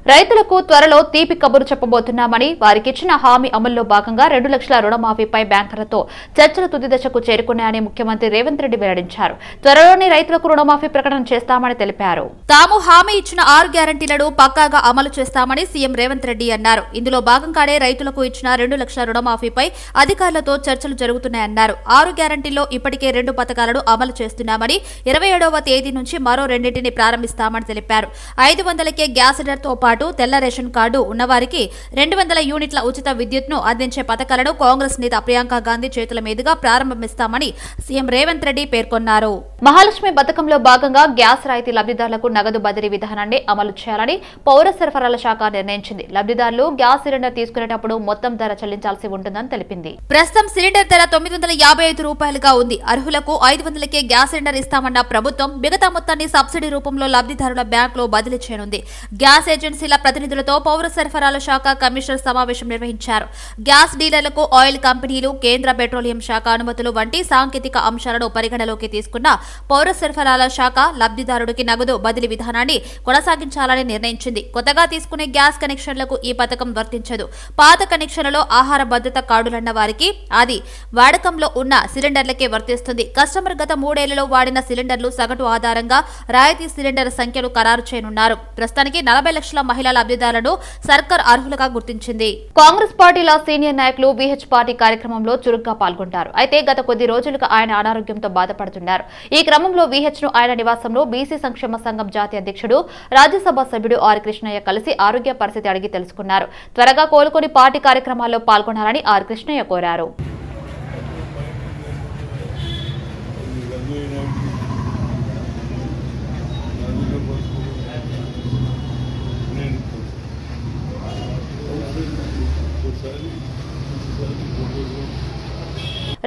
రైతులకు త్వరలో తీపి కబురు చెప్పబోతున్నామని వారికిచ్చిన హామీ అమల్లో భాగంగా 2 లక్షల రుణమాఫీపై బ్యాంకర్లతో చర్చలు తుది దశకు చేరుకున్నాయని ముఖ్యమంత్రి రేవంత్ రెడ్డి వెల్లడించారు. త్వరలోనే రైతులకు రుణమాఫీ ప్రకటన చేస్తామని తెలిపారు. తాము హామీ ఇచ్చిన 6 గ్యారంటీలను పక్కాగా అమలు చేస్తామని సీఎం రేవంత్ రెడ్డి అన్నారు. ఇందులో భాగంగానే రైతులకు ఇచ్చిన 2 లక్షల రుణమాఫీపై అధికారులతో చర్చలు జరుగుతున్నాయన్నారు. 6 గ్యారంటీల్లో ఇప్పటికే 2 పథకాలను అమలు చేస్తున్నామని 27వ తేదీ నుంచి మరో 2ని ప్రారంభిస్తామని తెలిపారు. 500కే గ్యాస్ సిలిండర్తో పాటు తెల్ల రేషన్ కార్డు ఉన్నవారికి 200 యూనిట్ల ఉచిత విద్యుత్ను అందించే పథకాలను కాంగ్రెస్ నేత ప్రియాంక గాంధీ చేతుల మీదుగా ప్రారంభిస్తామని సీఎం రేవంత్ రెడ్డి పేర్కొన్నారు. మహాలక్ష్మి పథకంలో భాగంగా గ్యాస్ రాయితీ లబ్ధిదారులకు నగదు బదిలీ విధానాన్ని అమలు చేయాలని పౌర సరఫరాల శాఖ నిర్ణయించింది. లబ్ధిదారులు గ్యాస్ సిలిండర్ తీసుకునేటప్పుడు మొత్తం ధర చెల్లించాల్సి ఉంటుందని తెలిపింది. ప్రస్తుతం సిలిండర్ ధర 955 రూపాయలుగా ఉంది. అర్హులకు 500కే గ్యాస్ సిలిండర్ ఇస్తామన్న ప్రభుత్వం మిగతా మొత్తాన్ని సబ్సిడీ రూపంలో లబ్ధిదారుల బ్యాంకులో బదిలీ చేయనుంది. గ్యాస్ ఏజెన్సీల ప్రతినిధులతో పౌర సరఫరాల శాఖ కమిషనర్ సమావేశం నిర్వహించారు. గ్యాస్ డీలర్లకు ఆయిల్ కంపెనీలు, కేంద్ర పెట్రోలియం శాఖ అనుమతులు వంటి సాంకేతిక అంశాలను పరిగణలోకి తీసుకున్న పౌర సరఫరాల శాఖ లబ్ధిదారుడికి నగదు బదిలీ విధానాన్ని కొనసాగించాలని నిర్ణయించింది. కొత్తగా తీసుకునే గ్యాస్ కనెక్షన్లకు ఈ పథకం వర్తించదు. పాత కనెక్షన్లలో ఆహార భద్రత కార్డులన్న వారికి అది వాడకంలో ఉన్న సిలిండర్లకే వర్తిస్తుంది. కస్టమర్ గత 3 ఏళ్లలో వాడిన సిలిండర్లు సగటు ఆధారంగా రాయితీ సిలిండర్ సంఖ్యను ఖరారు చేయనున్నారు. ప్రస్తుతానికి 40 లక్షల మహిళల లబ్ధిదారులను సర్కార్ అర్హులుగా గుర్తించింది. కాంగ్రెస్ పార్టీల సీనియర్ నాయకులు విహెచ్ పార్టీ కార్యక్రమంలో చురుగ్గా పాల్గొంటారు. అయితే గత కొద్ది రోజులుగా ఆయన అనారోగ్యంతో బాధపడుతున్నారు. ఈ క్రమంలో విహెచ్ ను ఆయన నివాసంలో బీసీ సంక్షేమ సంఘం జాతీయ అధ్యక్షుడు, రాజ్యసభ సభ్యుడు ఆర్ కృష్ణయ్య కలిసి ఆరోగ్య పరిస్థితి అడిగి తెలుసుకున్నారు. త్వరగా కోలుకొని పార్టీ కార్యక్రమాల్లో పాల్గొనాలని ఆర్ కృష్ణయ్య కోరారు.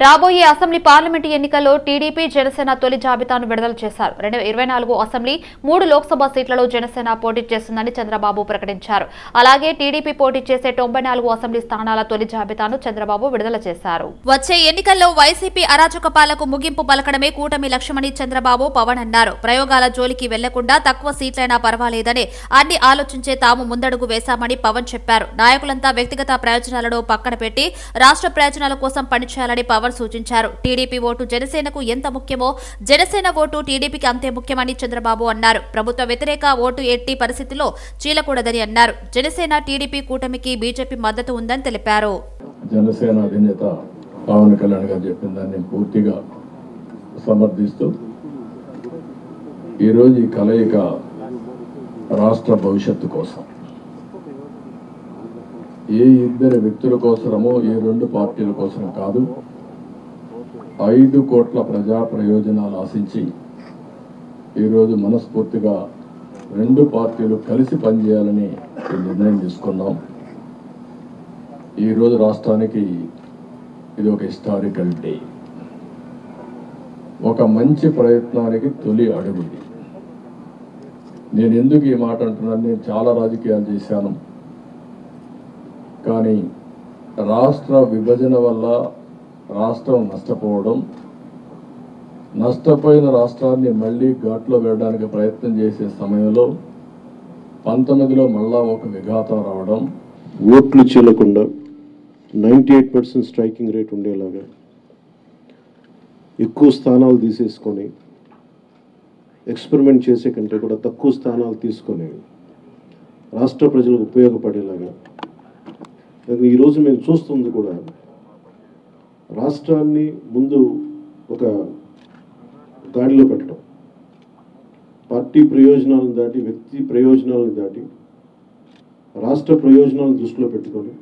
రాబోయే అసెంబ్లీ పార్లమెంటు ఎన్నికల్లో టీడీపీ, జనసేన తొలి జాబితాను విడుదల చేశారు. 2024 అసెంబ్లీ, 3 లోక్సభ సీట్లలో జనసేన పోటీ చేస్తుందని చంద్రబాబు ప్రకటించారు. అలాగే టీడీపీ పోటీ చేసే 94 అసెంబ్లీ స్థానాల తొలి జాబితాను చంద్రబాబు విడుదల చేశారు. వచ్చే ఎన్నికల్లో వైసీపీ అరాచక పాలకు ముగింపు పలకడమే కూటమి లక్ష్యమని చంద్రబాబు, పవన్ అన్నారు. ప్రయోగాల జోలికి వెళ్లకుండా తక్కువ సీట్లైనా పర్వాలేదని అన్ని ఆలోచించే తాము ముందడుగు వేశామని పవన్ చెప్పారు. నాయకులంతా వ్యక్తిగత ప్రయోజనాలను పక్కన పెట్టి రాష్ట్ర ప్రయోజనాల కోసం పనిచేయాలని పవన్ సూచించారు. టీడీపీ ఓటు జనసేనకు ఎంత ముఖ్యమో జనసేన ఓటు టీడీపీకి అంతే ముఖ్యమని చంద్రబాబు అన్నారు. ప్రభుత్వ వ్యతిరేక ఓటు ఎట్టి పరిస్థితుల్లో చీలకూడదని అన్నారు. జనసేన, టీడీపీ కూటమికి బీజేపీ మద్దతు ఉందని తెలిపారు. జనసేన అధినేత పవన్ కళ్యాణ్ గారు చెప్పిన దాన్ని పూర్తిగా సమర్థిస్తూ ఈరోజు ఈ కలయిక రాష్ట్ర భవిష్యత్తు కోసం, ఏ ఇద్దరు వ్యక్తుల కోసమో, ఏ 2 పార్టీల కోసం కాదు, 5 కోట్ల ప్రజా ప్రయోజనాలు ఆశించి ఈరోజు మనస్ఫూర్తిగా 2 పార్టీలు కలిసి పనిచేయాలని నిర్ణయం తీసుకున్నాం. ఈరోజు రాష్ట్రానికి ఇది ఒక హిస్టారికల్ డే, ఒక మంచి ప్రయత్నానికి తొలి అడుగు. నేను ఎందుకు ఈ మాట అంటున్నాను, నేను చాలా రాజకీయాలు చేశాను. కానీ రాష్ట్ర విభజన వల్ల రాష్ట్రం నష్టపోవడం, నష్టపోయిన రాష్ట్రాన్ని మళ్ళీ ఘాట్లో వేయడానికి ప్రయత్నం చేసే సమయంలో 19లో మళ్ళా ఒక విఘాతం రావడం, ఓట్లు చీలకుండా 98% స్ట్రైకింగ్ రేట్ ఉండేలాగా ఎక్కువ స్థానాలు తీసేసుకొని ఎక్స్పెరిమెంట్ చేసే కంటే కూడా తక్కువ స్థానాలు తీసుకొని రాష్ట్ర ప్రజలకు ఉపయోగపడేలాగా ఈరోజు మేము చూస్తుంది కూడా రాష్ట్రాన్ని ముందు ఒక గాడిలో పెట్టడం, పార్టీ ప్రయోజనాలను దాటి, వ్యక్తి ప్రయోజనాలను దాటి రాష్ట్ర ప్రయోజనాలను దృష్టిలో పెట్టుకొని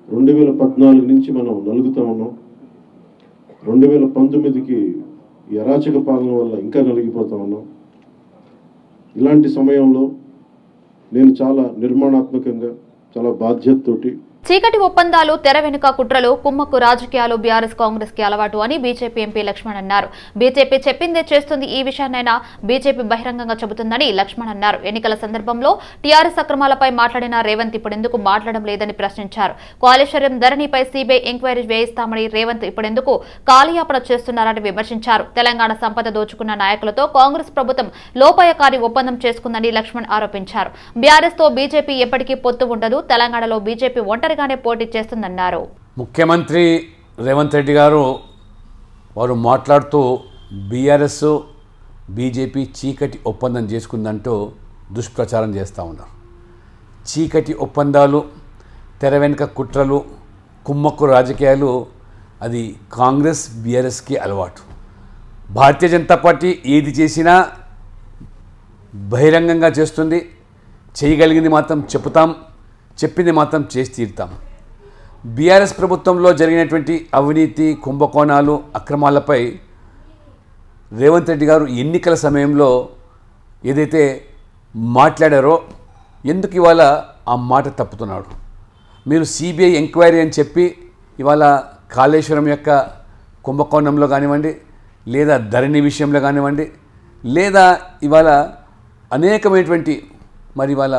2014 నుంచి మనం నలుగుతూ ఉన్నాం. 2019కి ఈ అరాచక పాలన వల్ల ఇంకా నలిగిపోతా ఉన్నాం. ఇలాంటి సమయంలో నేను చాలా నిర్మాణాత్మకంగా, చాలా బాధ్యతతోటి చీకటి ఒప్పందాలు, తెర వెనుక కుట్రలు, కుమ్మక్కు రాజకీయాలు బీఆర్ఎస్ కాంగ్రెస్ కి అలవాటు అని బీజేపీ ఎంపీ లక్ష్మణ్ అన్నారు. బీజేపీ చెప్పిందే చేస్తుంది. ఈ విషయాన్నైనా బీజేపీ బహిరంగంగా చెబుతుందని లక్ష్మణ్ అన్నారు. ఎన్నికల సందర్భంలో టీఆర్ఎస్ అక్రమాలపై మాట్లాడిన రేవంత్ ఇప్పుడెందుకు మాట్లాడడం లేదని ప్రశ్నించారు. కాళేశ్వరం ధరణిపై సీబీఐ ఎంక్వైరీ వేయిస్తామని రేవంత్ ఇప్పుడెందుకు కాలయాపన చేస్తున్నారని విమర్శించారు. తెలంగాణ సంపద దోచుకున్న నాయకులతో కాంగ్రెస్ ప్రభుత్వం లోపాయకారి ఒప్పందం చేసుకుందని లక్ష్మణ్ ఆరోపించారు. బీఆర్ఎస్ తో బీజేపీ ఎప్పటికీ పొత్తు ఉండదు. తెలంగాణలో బీజేపీ ఒంటరిగానే పోటీ చేస్తుందన్నారు. ముఖ్యమంత్రి రేవంత్ రెడ్డి గారు వారు మాట్లాడుతూ బీఆర్ఎస్ బీజేపీ చీకటి ఒప్పందం చేసుకుందంటూ దుష్ప్రచారం చేస్తూ ఉన్నారు. చీకటి ఒప్పందాలు, తెర వెనుక కుట్రలు, కుమ్మక్కు రాజకీయాలు అది కాంగ్రెస్ బీఆర్ఎస్కి అలవాటు. భారతీయ జనతా పార్టీ ఏది చేసినా బహిరంగంగా చేస్తుంది. చేయగలిగింది మాత్రం చెప్తాం, చెప్పింది మాత్రం చేసి తీరుతాం. బీఆర్ఎస్ ప్రభుత్వంలో జరిగినటువంటి అవినీతి, కుంభకోణాలు, అక్రమాలపై రేవంత్ రెడ్డి గారు ఎన్నికల సమయంలో ఏదైతే మాట్లాడారో ఎందుకు ఇవాళ ఆ మాట తప్పుతున్నాడు? మీరు సిబిఐ ఎంక్వైరీ అని చెప్పి ఇవాళ కాళేశ్వరం యొక్క కుంభకోణంలో కానివ్వండి, లేదా ధరణి విషయంలో కానివ్వండి, లేదా ఇవాళ అనేకమైనటువంటి మరి ఇవాళ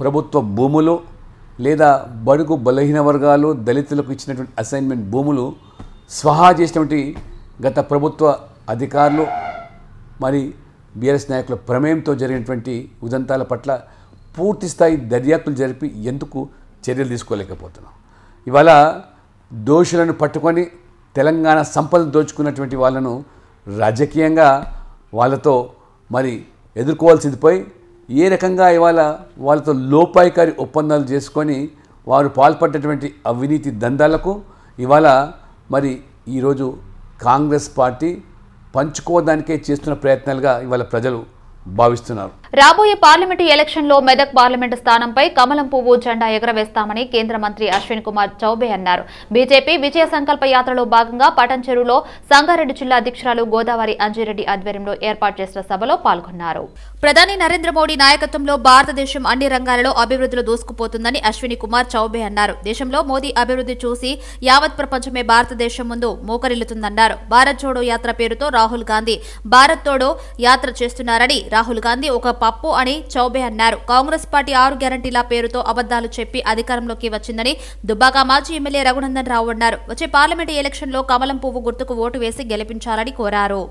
ప్రభుత్వ భూములు లేదా బడుగు బలహీన వర్గాలు, దళితులకు ఇచ్చినటువంటి అసైన్మెంట్ భూములు స్వహా చేసినటువంటి గత ప్రభుత్వ అధికారులు మరి బీఆర్ఎస్ నాయకుల ప్రమేయంతో జరిగినటువంటి ఉదంతాల పట్ల పూర్తి స్థాయి దర్యాప్తులు జరిపి ఎందుకు చర్యలు తీసుకోలేకపోతున్నాం? ఇవాళ దోషులను పట్టుకొని తెలంగాణ సంపద దోచుకున్నటువంటి వాళ్ళను రాజకీయంగా వాళ్ళతో మరి ఎదుర్కోవాల్సింది పోయి ఏ రకంగా ఇవాళ వాళ్ళతో లోపాయికారి ఒప్పందాలు చేసుకొని వారు పాల్పడ్డటువంటి అవినీతి దందాలకు ఇవాళ మరి ఈరోజు కాంగ్రెస్ పార్టీ పంచుకోవడానికే చేస్తున్న ప్రయత్నాలుగా ఇవాళ ప్రజలు భావిస్తున్నారు. రాబోయే పార్లమెంటు ఎలక్షన్లో మెదక్ పార్లమెంటు స్థానంపై కమలం పువ్వు జెండా ఎగరవేస్తామని కేంద్ర మంత్రి అశ్విన్ కుమార్ చౌబే అన్నారు. బీజేపీ విజయ సంకల్ప యాత్రలో భాగంగా పటంచెరులో సంగారెడ్డి జిల్లా అధ్యక్షురాలు గోదావరి అంజిరెడ్డి ఆధ్వర్యంలో ఏర్పాటు చేసిన సభలో పాల్గొన్నారు. ప్రధాని నరేంద్ర మోడీ నాయకత్వంలో భారతదేశం అన్ని రంగాలలో అభివృద్ధిలో దూసుకుపోతుందని అశ్విని కుమార్ చౌబే అన్నారు. దేశంలో మోదీ అభివృద్ధి చూసి యావత్ ప్రపంచమే భారతదేశం ముందు మోకరిల్లుతుందన్నారు. భారత్ జోడో యాత్ర పేరుతో రాహుల్ గాంధీ భారత్ తోడో యాత్ర చేస్తున్నారని, రాహుల్ గాంధీ ఒక పప్పు అని చౌబే అన్నారు. కాంగ్రెస్ పార్టీ 6 గ్యారంటీల పేరుతో అబద్దాలు చెప్పి అధికారంలోకి వచ్చిందని దుబ్బాక మాజీ ఎమ్మెల్యే రఘునందన్ రావు అన్నారు. వచ్చే పార్లమెంటు ఎలక్షన్లో కమలం పువ్వు గుర్తుకు ఓటు వేసి గెలిపించాలని కోరారు.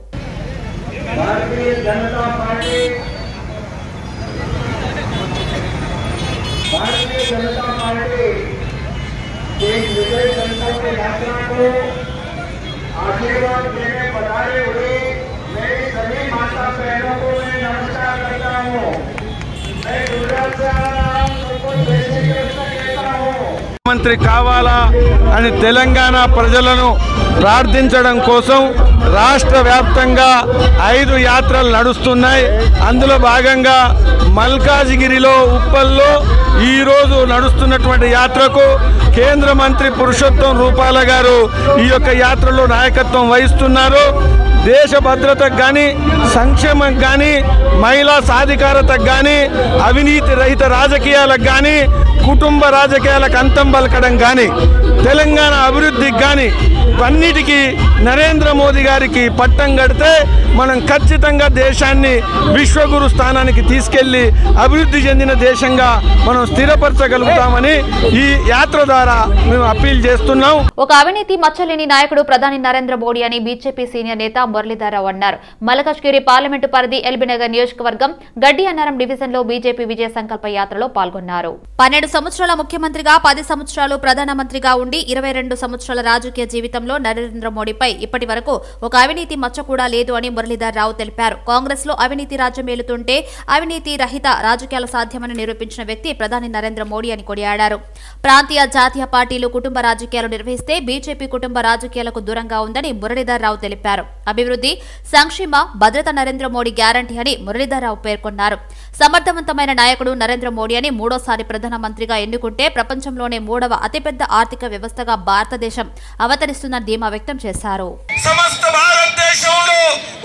మంత్రి కావాలా అని తెలంగాణ ప్రజలను ప్రార్థించడం కోసం రాష్ట్ర వ్యాప్తంగా 5 యాత్రలు నడుస్తున్నాయి. అందులో భాగంగా మల్కాజిగిరిలో, ఉప్పల్లో ఈరోజు నడుస్తున్నటువంటి యాత్రకు కేంద్ర మంత్రి పురుషోత్తం రూపాల గారు ఈ యొక్క యాత్రలో నాయకత్వం వహిస్తున్నారు. దేశ భద్రతకు కానీ, సంక్షేమం కానీ, మహిళా సాధికారతకు కానీ, అవినీతి రహిత రాజకీయాలకు కానీ, కుటుంబ రాజకీయాలకు అంతం పలకడం కానీ, తెలంగాణ అభివృద్ధికి కానీ ఇవన్నిటికీ నరేంద్ర మోదీ గారికి పట్టం కడితే మనం ఖచ్చితంగా దేశాన్ని విశ్వగురు స్థానానికి తీసుకెళ్లి అభివృద్ధి చెందిన దేశంగా మనం స్థిరపరచగలుగుతామని ఈ యాత్ర ద్వారా మేము అప్పీల్ చేస్తున్నాం. ఒక అవినీతి మచ్చలేని నాయకుడు ప్రధాని నరేంద్ర మోడీ అని బీజేపీ సీనియర్ నేత మురళీధరరావు అన్నారు. మల్కాజ్గిరి పార్లమెంటు పరిధి ఎల్బీనగర్ నియోజకవర్గం గడ్డి అన్నారం డివిజన్ లో బీజేపీ విజయ సంకల్ప యాత్రలో పాల్గొన్నారు. 12 సంవత్సరాల ముఖ్యమంత్రిగా, 10 సంవత్సరాలు ప్రధానమంత్రిగా ఉండి 22 సంవత్సరాల రాజకీయ జీవితంలో నరేంద్ర మోడీపై ఇప్పటి వరకు ఒక అవినీతి మచ్చ కూడా లేదు అని మురళీధరరావు తెలిపారు. కాంగ్రెస్ లో అవినీతి రాజ్యం ఏలుతుంటే అవినీతి రహిత రాజకీయాలు సాధ్యమని నిరూపించిన వ్యక్తి ప్రధాని నరేంద్ర మోడీ అని కొనియాడారు. ప్రాంతీయ, జాతీయ పార్టీలు కుటుంబ రాజకీయాలు నిర్వహిస్తే బీజేపీ కుటుంబ రాజకీయాలకు దూరంగా ఉందని మురళీధరరావు తెలిపారు. అభివృద్ధి, సంక్షేమ, భద్రత నరేంద్ర మోడీ గ్యారంటీ అని మురళీధరరావు పేర్కొన్నారు. సమర్థవంతమైన నాయకుడు నరేంద్ర మోడీ అని 3వ ప్రధానమంత్రిగా ఎన్నుకుంటే ప్రపంచంలోనే 3వ అతిపెద్ద ఆర్థిక వ్యవస్థగా భారతదేశం అవతరిస్తుందని ధీమా వ్యక్తం చేశారు. సమస్త భారతదేశంలో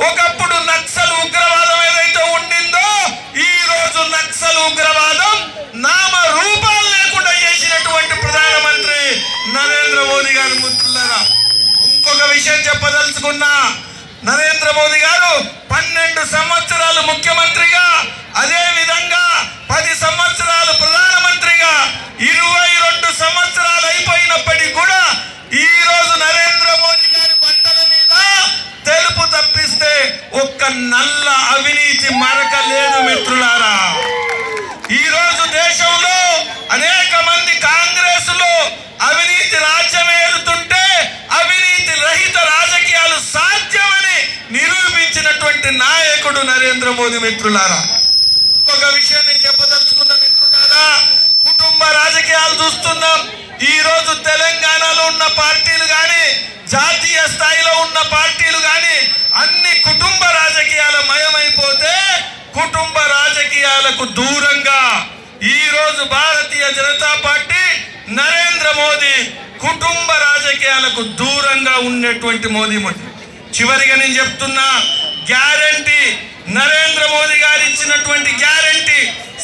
ఒకప్పుడు నక్సల్ ఉగ్రవాదం ఏదైతే ఉండిందో ఈ రోజు నక్సల్ ఉగ్రవాదం నామ రూపాలు లేకుండా చేసినటువంటి ప్రధానమంత్రి మోదీ మిత్రులారా. ఒక విషయం నేను చెప్పదలుచుకున్న మిత్రులారా, కుటుంబ రాజకీయాలు చూస్తున్నాం. ఈ రోజు తెలంగాణలో ఉన్న పార్టీలు కానీ, జాతీయ స్థాయిలో ఉన్న పార్టీలు కానీ అన్ని కుటుంబ రాజకీయాల మయమైపోతే కుటుంబ రాజకీయాలకు దూరంగా ఈ రోజు భారతీయ జనతా పార్టీ నరేంద్ర మోదీ కుటుంబ రాజకీయాలకు దూరంగా ఉన్నటువంటి మోదీ. చివరిగా నేను చెప్తున్నా, గ్యారంటీ నరేంద్ర మోదీ గారు ఇచ్చినటువంటి గ్యారంటీ,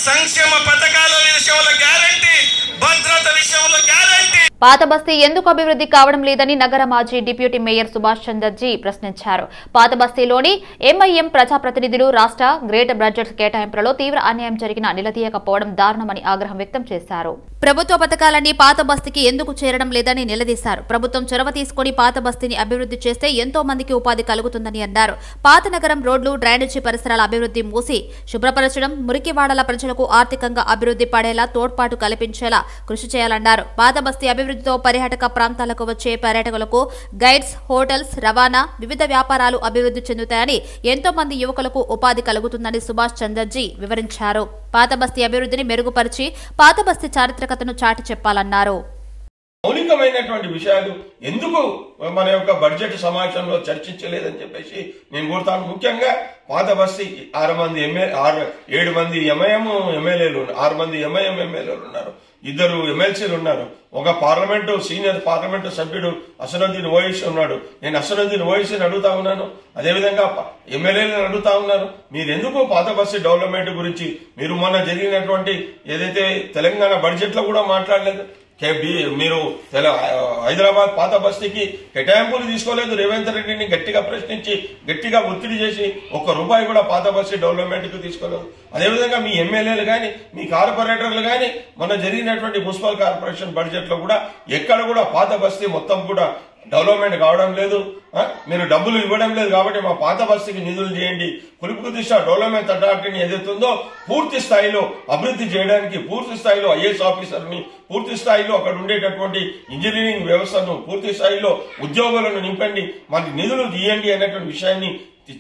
సంక్షేమ పథకాల విషయంలో గ్యారంటీ, భద్రత విషయంలో గ్యారంటీ. పాత బస్తీ ఎందుకు అభివృద్ధి కావడం లేదని నగర మాజీ డిప్యూటీ మేయర్ సుభాష్ చంద్రజీ ప్రశ్నించారు. పాత బస్తీలోని ఎంఐఎం ప్రజాప్రతినిధులు రాష్ట్ర గ్రేటర్ బడ్జెట్ కేటాయింపులలో తీవ్ర అన్యాయం జరిగినా నిలదీయకపోవడం దారుణమని ఆగ్రహం వ్యక్తం చేశారు. ప్రభుత్వ పథకాలన్నీ పాత బస్తీకి ఎందుకు చేరడం లేదని నిలదీశారు. ప్రభుత్వం చొరవ తీసుకుని పాత బస్తీని అభివృద్ధి చేస్తే ఎంతో మందికి ఉపాధి కలుగుతుందని అన్నారు. పాత నగరం రోడ్లు, డ్రైనేజీ పరిసరాల అభివృద్ధి, మూసి శుభ్రపరచడం, మురికివాడల ప్రజలకు ఆర్థికంగా అభివృద్ధి పడేలా తోడ్పాటు కల్పించేలా కృషి చేయాలన్నారు. పాత బస్తీ అభివృద్ధితో పర్యాటక ప్రాంతాలకు వచ్చే పర్యాటకులకు గైడ్స్, హోటల్స్, రవాణా, వివిధ వ్యాపారాలు అభివృద్ధి చెందుతాయని, ఎంతో మంది యువకులకు ఉపాధి కలుగుతుందని సుభాష్ చంద్రజీ వివరించారు. పాత బస్తీ అభివృద్ధిని మెరుగుపరిచి పాత బస్తీ చారిత్రకతను చాటి చెప్పాలన్నారు. మౌలికమైనటువంటి విషయాలు ఎందుకు మన యొక్క బడ్జెట్ సమావేశంలో చర్చించలేదని చెప్పేసి నేను కోరుతాను. ముఖ్యంగా పాత బస్తీ 7 మంది ఎంఐఎం ఎమ్మెల్యేలు, 6 మంది ఎంఐఎం ఎమ్మెల్యేలు ఉన్నారు, 2 ఎమ్మెల్సీలు ఉన్నారు, ఒక సీనియర్ పార్లమెంటు సభ్యుడు అసదుద్దీన్ ఓవైసీ ఉన్నాడు. నేను అసదుద్దీన్ ఓవైసీని అడుగుతా ఉన్నాను, అదేవిధంగా ఎమ్మెల్యేలను అడుగుతా ఉన్నాను, మీరెందుకు పాత బస్తీ డెవలప్మెంట్ గురించి మీరు మొన్న జరిగినటువంటి ఏదైతే తెలంగాణ బడ్జెట్ లో కూడా మాట్లాడలేదు. మీరు హైదరాబాద్ పాత బస్తీకి కేటాయింపులు తీసుకోలేదు. రేవంత్ రెడ్డిని గట్టిగా ప్రశ్నించి గట్టిగా ఒత్తిడి చేసి ₹1 కూడా పాత బస్తీ డెవలప్మెంట్ కు తీసుకోలేదు. అదేవిధంగా మీ ఎమ్మెల్యేలు కానీ, మీ కార్పొరేటర్లు కానీ మొన్న జరిగినటువంటి మున్సిపల్ కార్పొరేషన్ బడ్జెట్ లో కూడా ఎక్కడ కూడా పాత బస్తీ మొత్తం కూడా డెవలప్మెంట్ కావడం లేదు. మీరు డబ్బులు ఇవ్వడం లేదు కాబట్టి మా పాత బస్తీకి నిధులు చేయండి. కులుపు దిశ డెవలప్మెంట్ అథారిటీని ఏదైతుందో పూర్తి స్థాయిలో అభివృద్ధి చేయడానికి, పూర్తి స్థాయిలో ఐఏఎస్ ఆఫీసర్ని, పూర్తి స్థాయిలో అక్కడ ఉండేటటువంటి ఇంజనీరింగ్ వ్యవస్థను, పూర్తి స్థాయిలో ఉద్యోగులను నింపండి, మనకి నిధులు తీయండి అనేటువంటి విషయాన్ని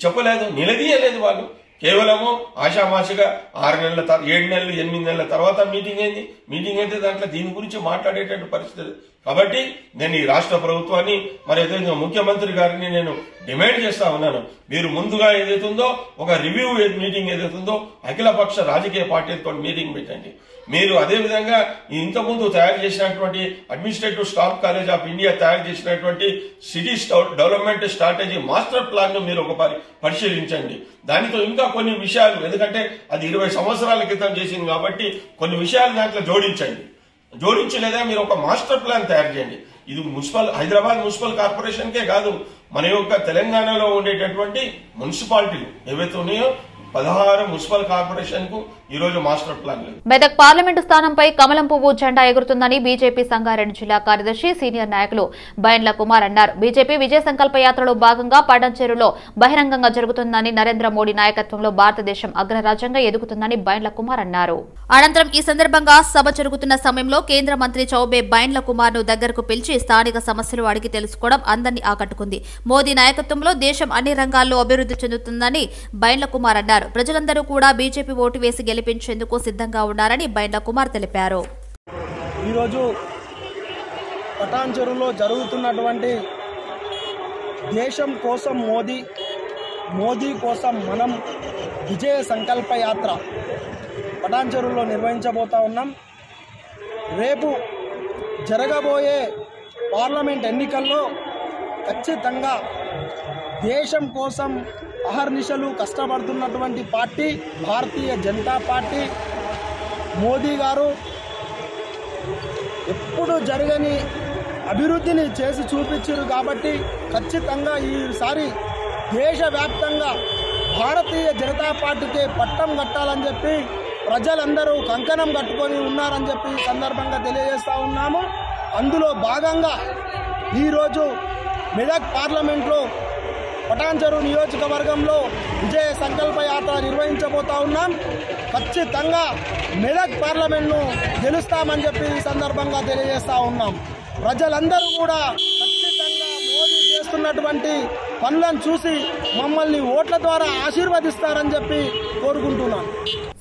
చెప్పలేదు, నిలదీయలేదు. వాళ్ళు కేవలము ఆషామాషిగా 6 నెలల 7 నెలలు 8 నెలల తర్వాత మీటింగ్ అయింది. మీటింగ్ అయితే దాంట్లో దీని గురించి మాట్లాడేటువంటి పరిస్థితి. కాబట్టి నేను ఈ రాష్ట్ర ప్రభుత్వాన్ని, మరి ఏదైతే ముఖ్యమంత్రి గారిని నేను డిమాండ్ చేస్తా ఉన్నాను, మీరు ముందుగా ఏదైతుందో ఒక రివ్యూ మీటింగ్ ఏదైతుందో అఖిలపక్ష రాజకీయ పార్టీలతో మీటింగ్ పెట్టండి. మీరు అదేవిధంగా ఇంతకుముందు తయారు చేసినటువంటి administrative staff college of India తయారు చేసినటువంటి city development strategy master plan ను మీరు ఒకసారి పరిశీలించండి. దానితో ఇంకా కొన్ని విషయాలు, ఎందుకంటే అది 20 సంవత్సరాల క్రితం చేసింది కాబట్టి కొన్ని విషయాలు దాంట్లో జోడించి లేదా మీరు ఒక మాస్టర్ ప్లాన్ తయారు చేయండి. ఇది హైదరాబాద్ మున్సిపల్ కార్పొరేషన్ కే కాదు, మన యొక్క తెలంగాణలో ఉండేటటువంటి మున్సిపాలిటీలు ఏవైతే ఉన్నాయో 16 మున్సిపల్ కార్పొరేషన్ కు ఈ రోజు మాస్టర్ ప్లాన్ లేదు. మెదక్ పార్లమెంటు స్థానంపై కమలం పువ్వు జెండా ఎగురుతుందని బీజేపీ సంగారెడ్డి జిల్లా కార్యదర్శి సీనియర్ నాయకులు బైండ్ల కుమార్ అన్నారు. బీజేపీ విజయ సంకల్ప యాత్రలో భాగంగా పడంచేరులో బహిరంగంగా జరుగుతుందని, నరేంద్ర మోడీ నాయకత్వంలో భారతదేశం అగ్రరాజ్యంగా ఎదుగుతుందని బైండ్ల కుమార్ అన్నారు. అనంతరం ఈ సందర్భంగా సభ జరుగుతున్న సమయంలో కేంద్ర మంత్రి చౌబే బైండ్ల కుమార్ ను దగ్గరకు పిలిచి స్థానిక సమస్యలు అడిగి తెలుసుకోవడం అందరినీ ఆకట్టుకుంది. మోదీ నాయకత్వంలో దేశం అన్ని రంగాల్లో అభివృద్ధి చెందుతుందని బైండ్ల కుమార్ అన్నారు. ప్రజలందరూ కూడా బీజేపీ ఓటు వేసి గెలిపించేందుకు సిద్ధంగా ఉన్నారని బైండ్ల కుమార్ తెలిపారు. ఈరోజు పటాన్చెరులో జరుగుతున్నటువంటి దేశం కోసం మోదీ కోసం మనం విజయ సంకల్ప యాత్ర పటాన్చెరులో నిర్వహించబోతా ఉన్నాం. రేపు జరగబోయే పార్లమెంట్ ఎన్నికల్లో ఖచ్చితంగా దేశం కోసం అహర్నిశలు కష్టపడుతున్నటువంటి పార్టీ భారతీయ జనతా పార్టీ. మోదీ గారు ఎప్పుడు జరగని అభివృద్ధిని చేసి చూపించారు కాబట్టి ఖచ్చితంగా ఈసారి దేశవ్యాప్తంగా భారతీయ జనతా పార్టీకి పట్టం కట్టాలని చెప్పి ప్రజలందరూ కంకణం కట్టుకొని ఉన్నారని చెప్పి ఈ సందర్భంగా తెలియజేస్తూ ఉన్నాము. అందులో భాగంగా ఈరోజు మెదక్ పార్లమెంట్లో పటాన్చెరు నియోజకవర్గంలో విజయ సంకల్ప యాత్ర నిర్వహించబోతా ఉన్నాం. ఖచ్చితంగా మెదక్ పార్లమెంట్ను గెలుస్తామని చెప్పి ఈ సందర్భంగా తెలియజేస్తూ ఉన్నాం. ప్రజలందరూ కూడా ఖచ్చితంగా మోదీ చేస్తున్నటువంటి పనులను చూసి మమ్మల్ని ఓట్ల ద్వారా ఆశీర్వదిస్తారని చెప్పి కోరుకుంటున్నాను.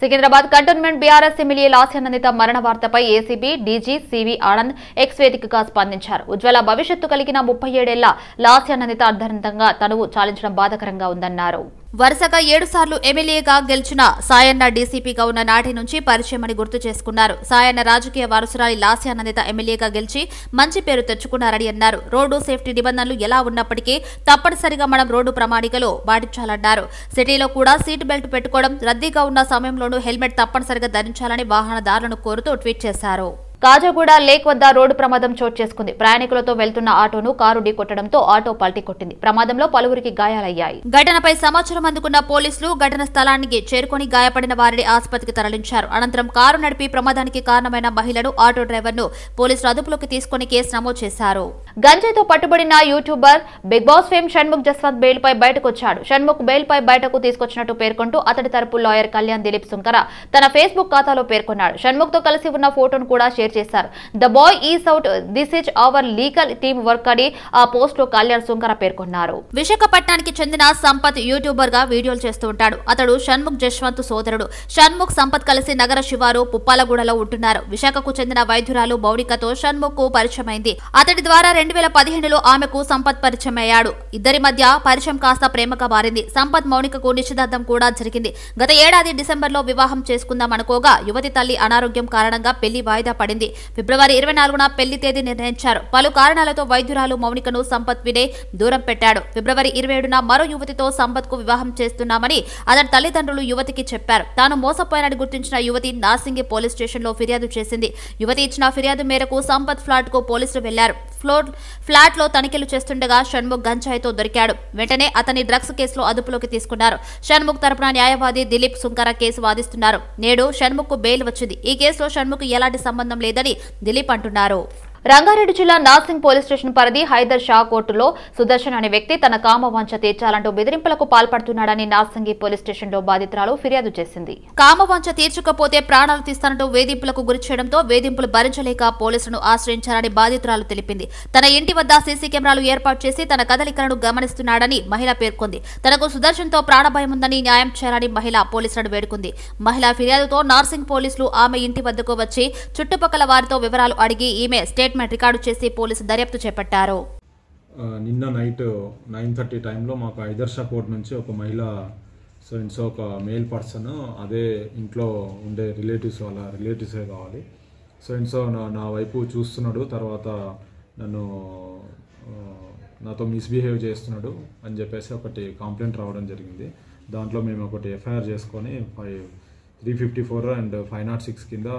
Secunderabad cantonment BRS MLA Lasya Nanditha మరణ వార్తపై ACB DG CV Anand X వేదికగా స్పందించారు. ఉజ్వల భవిష్యత్తు కలిగిన 37 ఏళ్ల లాస్యానందిత అర్ధంతంగా తనువు చాలించడం బాధాకరంగా ఉందన్నారు. వరుసగా 7 సార్లు ఎమ్మెల్యేగా గెలిచిన సాయన్న డీసీపీగా ఉన్న నాటి నుంచి పరిచయమని గుర్తు చేసుకున్నారు. సాయన్న రాజకీయ వారసురాలి లాస్యానందిత ఎమ్మెల్యేగా గెలిచి మంచి పేరు తెచ్చుకున్నారని అన్నారు. రోడ్డు సేఫ్టీ నిబంధనలు ఎలా ఉన్నప్పటికీ తప్పనిసరిగా మనం రోడ్డు ప్రమాణికలు పాటించాలన్నారు. సిటీలో కూడా సీట్ బెల్ట్ పెట్టుకోవడం, రద్దీగా ఉన్న సమయంలోనూ హెల్మెట్ తప్పనిసరిగా ధరించాలని వాహనదారులను కోరుతూ ట్వీట్ చేశారు. కాజాగూడ లేక్ వద్ద రోడ్డు ప్రమాదం చోటు చేసుకుంది. ప్రయాణికులతో వెళ్తున్న ఆటోను కారు ఢీకొట్టడంతో ఆటో పల్టీ కొట్టింది. ప్రమాదంలో పలువురికి గాయాలయ్యాయి. ఘటనపై సమాచారం అందుకున్న పోలీసులు ఘటన స్థలానికి చేరుకుని గాయపడిన వారిని ఆసుపత్రికి తరలించారు. అనంతరం కారు నడిపి ప్రమాదానికి కారణమైన మహిళను, ఆటో డ్రైవర్ను పోలీసులు అదుపులోకి తీసుకుని కేసు నమోదు చేశారు. గంజాయితో పట్టుబడిన YouTuber Bigg Boss fame Shanmukh Jaswanth bail పై బయటకొచ్చాడు. షణ్ముఖ్ బెయిల్ పై బయటకు తీసుకొచ్చినట్టు పేర్కొంటూ అతడి తరపు లాయర్ కళ్యాణ్ దిలీప్ సుంకర తన ఫేస్బుక్ ఖాతాలో పేర్కొన్నాడు. షణ్ముఖ్ తో కలిసి ఉన్న ఫోటోను కూడా షేర్ చేశారు. The boy is out, this is our legal team work అని ఆ పోస్ట్ లో కళ్యాణ్ సుంకర పేర్కొన్నారు. విశాఖపట్నానికి చెందిన సంపత్ యూట్యూబర్ గా వీడియోలు చేస్తూ ఉంటాడు. అతడు షణ్ముఖ్ జస్వంత్ సోదరుడు. షణ్ముఖ్ సంపత్ కలిసి నగర శివారు పుప్పాలగూడలో ఉంటున్నారు. విశాఖకు చెందిన వైద్యురాలు మౌనికతో షణ్ముఖ్ కు పరిచయమైంది. అతడి ద్వారా 2015లో ఆమెకు సంపత్ పరిచయం అయ్యాడు. ఇద్దరి మధ్య పరిచయం కాస్త ప్రేమగా మారింది. సంపత్ మౌనికకు నిశ్చితార్థం కూడా జరిగింది. గత ఏడాది డిసెంబర్లో వివాహం చేసుకుందాం అనుకోగా యువతి తల్లి అనారోగ్యం కారణంగా పెళ్లి వాయిదా పడింది. ఫిబ్రవరి 24న పెళ్లి తేదీ నిర్ణయించారు. పలు కారణాలతో వైద్యురాలు మౌనికను సంపత్ వినయ్ దూరం పెట్టాడు. ఫిబ్రవరి 27న మరో యువతితో సంపత్ కు వివాహం చేస్తున్నామని అతని తల్లిదండ్రులు యువతికి చెప్పారు. తాను మోసపోయానని గుర్తించిన యువతి నార్సింగి పోలీస్ స్టేషన్ లో ఫిర్యాదు చేసింది. యువతి ఇచ్చిన ఫిర్యాదు మేరకు సంపత్ ఫ్లాట్ కు పోలీసులు వెళ్లారు. ఫ్లాట్ లో తనిఖీలు చేస్తుండగా షణ్ముఖ్ గంజాయితో దొరికాడు. వెంటనే అతని డ్రగ్స్ కేసులో అదుపులోకి తీసుకున్నారు. షణ్ముఖ్ తరపున న్యాయవాది దిలీప్ సుంకర కేసు వాదిస్తున్నారు. నేడు షణ్ముఖ్ కు బెయిల్ వచ్చింది. ఈ కేసులో షణ్ముఖ్ ఎలాంటి సంబంధం లేదని దిలీప్ అంటున్నారు. రంగారెడ్డి జిల్లా నార్సింగ్ పోలీస్ స్టేషన్ పరిధి హైదర్ షా కోర్టులో సుదర్శన్ అనే వ్యక్తి తన కామవాంఛ తీర్చాలంటూ బెదిరింపులకు పాల్పడుతున్నాడని నార్సింగి పోలీస్ స్టేషన్లో బాధితురాలు ఫిర్యాదు చేసింది. కామవాంఛ తీర్చకపోతే ప్రాణాలు తీస్తానంటూ వేధింపులకు గురి చేయడంతో వేధింపులు భరించలేక పోలీసులను ఆశ్రయించారని బాధితురాలు తెలిపింది. తన ఇంటి వద్ద సీసీ కెమెరాలు ఏర్పాటు చేసి తన కదలికలను గమనిస్తున్నాడని మహిళ పేర్కొంది. తనకు సుదర్శన్ తో ప్రాణభయం ఉందని న్యాయం చేయాలని మహిళ పోలీసులను వేడుకుంది. మహిళా ఫిర్యాదుతో నార్సింగ్ పోలీసులు ఆమె ఇంటి వద్దకు వచ్చి చుట్టుపక్కల వారితో వివరాలు అడిగి ఈమె స్టేట్మెంట్ రికార్డు చేసి పోలీసు దర్యాప్తు చేపట్టారు. నిన్న నైట్ 9:30 టైంలో మాకు హైదర్షా కోర్ట్ నుంచి ఒక మహిళ ఒక మేల్ పర్సన్ అదే ఇంట్లో ఉండే వాళ్ళ రిలేటివ్సే కావాలి నా వైపు చూస్తున్నాడు, తర్వాత నాతో మిస్బిహేవ్ చేస్తున్నాడు అని చెప్పేసి ఒకటి కంప్లైంట్ రావడం జరిగింది. దాంట్లో మేము ఒకటి ఎఫ్ఐఆర్ చేసుకొని 354 అండ్ 506 కింద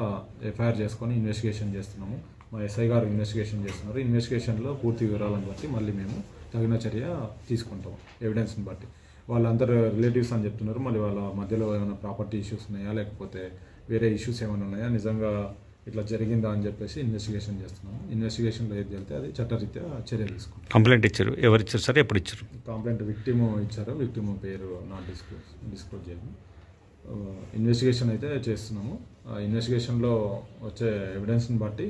ఎఫ్ఐఆర్ చేసుకొని ఇన్వెస్టిగేషన్ చేస్తున్నాము. మా ఎస్ఐ గారు ఇన్వెస్టిగేషన్ చేస్తున్నారు. ఇన్వెస్టిగేషన్లో పూర్తి వివరాలను బట్టి మళ్ళీ మేము తగిన చర్య తీసుకుంటాం. ఎవిడెన్స్ని బట్టి వాళ్ళందరూ రిలేటివ్స్ అని చెప్తున్నారు. మళ్ళీ వాళ్ళ మధ్యలో ఏమైనా ప్రాపర్టీ ఇష్యూస్ ఉన్నాయా, లేకపోతే వేరే ఇష్యూస్ ఏమైనా ఉన్నాయా, నిజంగా ఇట్లా జరిగిందా అని చెప్పేసి ఇన్వెస్టిగేషన్ చేస్తున్నాము. ఇన్వెస్టిగేషన్లో ఏది వెళ్తే అది చట్టరీత్యా చర్య తీసుకుంటాం. కంప్లైంట్ ఇచ్చారు, ఎవరు ఇచ్చారు సార్, ఎప్పుడు ఇచ్చారు? కంప్లైంట్ విక్టిమ్ ఇచ్చారు. విక్టిమ్ పేరు నాట్ డిస్క్లోజ్ చేయము. ఇన్వెస్టిగేషన్ అయితే చేస్తున్నాము. ఇన్వెస్టిగేషన్లో వచ్చే ఎవిడెన్స్ని బట్టి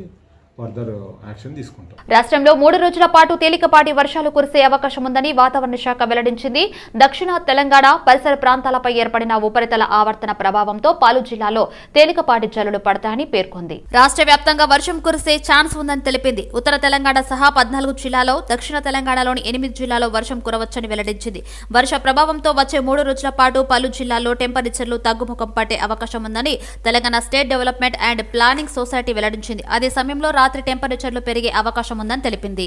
ఫర్దర్ యాక్షన్ తీసుకుంటాం. రాష్ట్రంలో 3 రోజుల పాటు తేలికపాటి వర్షాలు కురిసే అవకాశం ఉందని వాతావరణ శాఖ వెల్లడించింది. దక్షిణ తెలంగాణ పరిసర ప్రాంతాలపై ఏర్పడిన ఉపరితల ఆవర్తన ప్రభావంతో పలు జిల్లాల్లో తేలికపాటి జల్లులు పడతాయని పేర్కొంది. రాష్ట్ర వ్యాప్తంగా వర్షం కురిసే ఛాన్స్ ఉందని తెలిపింది. ఉత్తర తెలంగాణ సహా 14 జిల్లాలో, దక్షిణ తెలంగాణలోని 8 జిల్లాల్లో వర్షం కురవచ్చని వెల్లడించింది. వర్ష ప్రభావంతో వచ్చే 3 రోజుల పాటు పలు జిల్లాల్లో టెంపరేచర్లు తగ్గుముఖం పట్టే అవకాశం ఉందని Telangana state development and planning society వెల్లడించింది. అదే సమయంలో రాత్రి టెంపరేచర్లు పెరిగే అవకాశం ఉందని తెలిపింది.